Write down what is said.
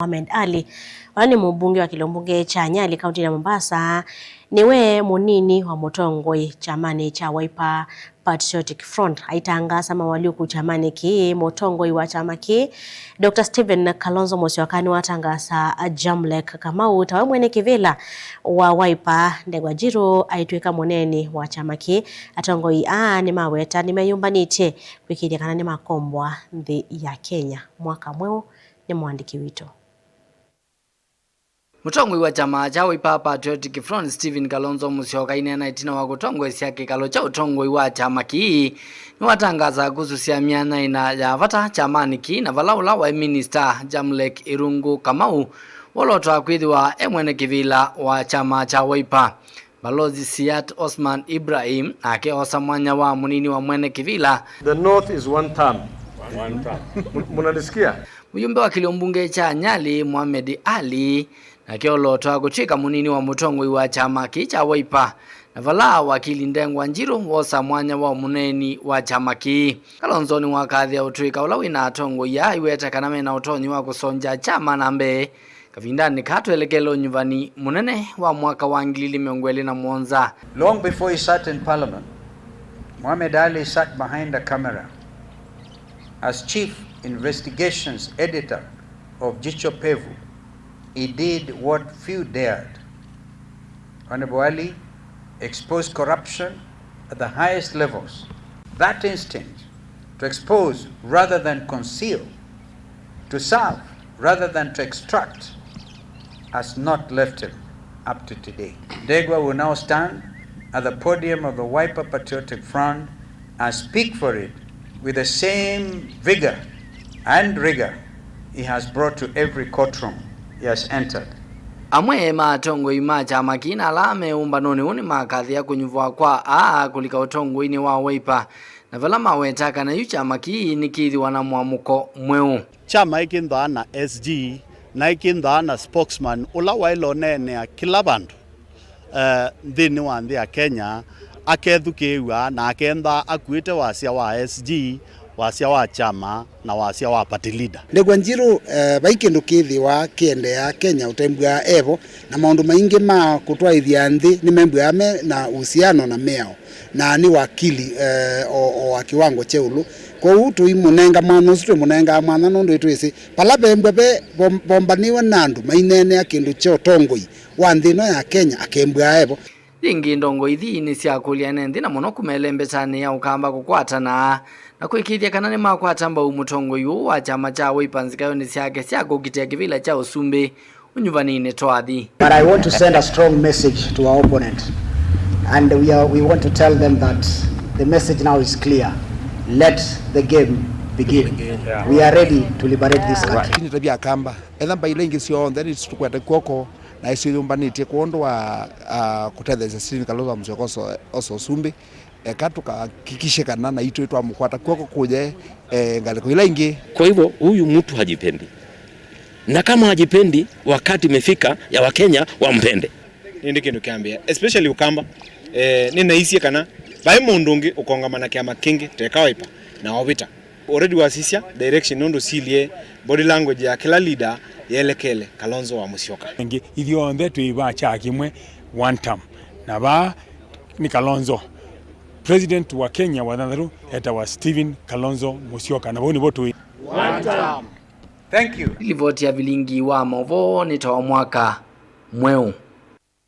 Mohamed Ali wani mbunge wa Kilombunge cha Nyali kaunti ya Mombasa niwe munini wa Mutongoi chamani cha Wiper Patriotic Front aitangaza mawaliuku chamani ki Mutongoi wa chama ki Dr. Stephen Kalonzo Musyoka watangaza Jamlek Kamau tawe mwene kivila wa Wiper Ndegwajiro aitweka muneni wa chama ki atongoi ni maweta nimeyumbanite kwikiria ni makombwa nthi ya Kenya mwaka mweu ni mwandiki wito. Mutongoi wa chama cha Wiper Patriotic Front Stephen Kalonzo Musyoka inena itina wa kutongwesya kikalo cha utongoi wa chama ki ni watangaza kususia miana ina ya vata chamani ki na valaula wa minister Jamlek Irungu Kamau wolotwa kwithiwa mwene kivila wa chama cha Wiper. Balozi Siat Osman Ibrahim akeosa mwanya wa munini wa mwene kivila. The north is one term. Munalisikia? Mjumbe wa Kilombunge cha Nyali Mohamed Ali akiolotwa kuchika munini wa Mutongoi wa chama ki cha Wiper na vala wakili Ndegwajiro wosa mwanya wa muneni wa chama ki. Kalonzo ni wakathi ya utwika ula wina atongoi ya iweta kaname na utonyi wa kusonja chama nambe kavindani katwelekelo nyuvani munene wa mwaka wa 2021. Long before he sat in parliament, Mohamed Ali sat behind the camera as chief investigations editor of Jicho Pevu. He did what few dared. Honorable Ali exposed corruption at the highest levels. That instinct to expose rather than conceal, to serve rather than to extract, has not left him up to today. Ndegwa will now stand at the podium of the Wiper Patriotic Front and speak for it with the same vigor and rigor he has brought to every courtroom he has entered. Amwe matongoi ma chama ki na lame umbanoni uni makathi ya kunyuvwa kwa kulika utongoi ni wa Wiper na vala mawetaka na yu chama ki ni kithi wana mwamuko mweu. Chama ikindha na SG na ikindha na spokesman ula wailo nene ya kila bandu nthini wa nthi ya Kenya akethukiwa na akendha akuite wasia wa SG wasia wa chama na wasia wa party leader. Ndegwajiro baikindu kithi wa kiende ya Kenya utembwa evo na maundu maingi ma kutwaithia nthi ni membu ame na uhusiano na meo na ni wakili wa kiwango cheulu kwa utu imunenga mwana usitu munenga mwana nundu itwisi pala bembwe bombaniwa nandu mainene ya kindu cha utongoi wa nthino ya Kenya akembwa evo. Ingi ndongo ithi ni cia kuliane nthi na muno kumelembetani ya ukamba kukwatana na kwikithia kana ni makwatamba umutongoi wa chama cha Wiper nzikayo ni ciake cia kugitia kivila cha usumbi unyuvanine twathi. But I want to send a strong message to our opponent, and we want to tell them that the message now is clear. Let the game begin. Yeah. We are ready to liberate this country. Ni tabia kamba ethamba ile ingi cio then it's tukwete kwoko na icio yumbanite kuondo wa kutetheza Stephen Kalonzo Musyoka oso sumbi katuka kikishikana na itu itwa mkwata kwoko kuje ngaliko ile ingi. Kwa hivyo huyu mtu hajipendi, na kama hajipendi wakati imefika ya Wakenya wampende. Nindi kindu kiambia especially ukamba nina hisia kana bai mundungi ukongamana kiama kingi teka Wiper na Wiper already wasisia direction nondo silie body language ya kila leader yelekele Kalonzo wa Musyoka ngi ithio nthe twiba cha kimwe one term na ba ni Kalonzo president wa Kenya wa Thandaru eta wa Stephen Kalonzo Musyoka na boni botu one term. Thank you. Ilivoti ya vilingi wa movo ni tawa mwaka mweu.